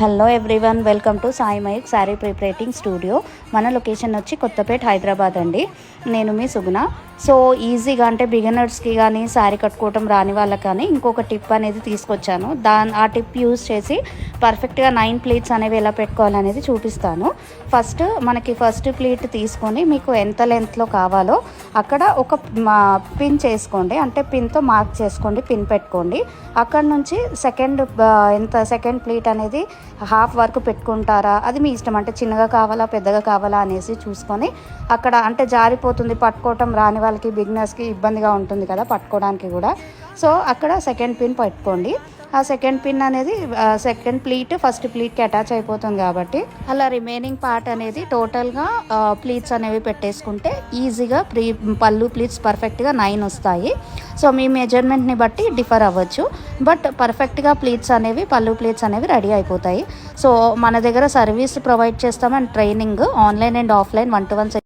Hello everyone, welcome to Sai mike sari prepleating studio. మన location వచ్చి కొత్తపేట, హైదరాబాద్ అండి. నేను మీ సుగుణ. సో ఈజీగా అంటే బిగినర్స్కి కానీ శారీ కట్టుకోవటం రాని వాళ్ళకి కానీ ఇంకొక టిప్ అనేది తీసుకొచ్చాను. ఆ టిప్ యూజ్ చేసి పర్ఫెక్ట్గా 9 ప్లీట్స్ అనేవి ఎలా పెట్టుకోవాలనేది చూపిస్తాను. ఫస్ట్ ప్లీట్ తీసుకొని మీకు ఎంత లెంత్లో కావాలో అక్కడ ఒక పిన్ చేసుకోండి. అంటే పిన్తో మార్క్ చేసుకోండి, పిన్ పెట్టుకోండి. అక్కడ నుంచి సెకండ్ ప్లీట్ అనేది హాఫ్ వరకు పెట్టుకుంటారా, అది మీ ఇష్టం. అంటే చిన్నగా కావాలా పెద్దగా కావాలా అనేసి చూసుకొని అక్కడ అంటే జారిపోతుంది, పట్టుకోవటం రాని వాళ్ళకి బిగినర్స్కి ఇబ్బందిగా ఉంటుంది కదా పట్టుకోవడానికి కూడా. సో అక్కడ సెకండ్ పిన్ పెట్టుకోండి. ఆ సెకండ్ పిన్ అనేది సెకండ్ ప్లీట్ ఫస్ట్ ప్లీట్కి అటాచ్ అయిపోతుంది కాబట్టి అలా రిమైనింగ్ పార్ట్ అనేది టోటల్గా ప్లీట్స్ అనేవి పెట్టేసుకుంటే ఈజీగా పళ్ళు ప్లీట్స్ పర్ఫెక్ట్గా 9 వస్తాయి. సో మీ మెజర్మెంట్ని బట్టి డిఫర్ అవ్వచ్చు, బట్ పర్ఫెక్ట్గా పళ్ళు ప్లీట్స్ అనేవి రెడీ అయిపోతాయి. సో మన దగ్గర సర్వీస్ ప్రొవైడ్ చేస్తాం and training online and offline 1-to-1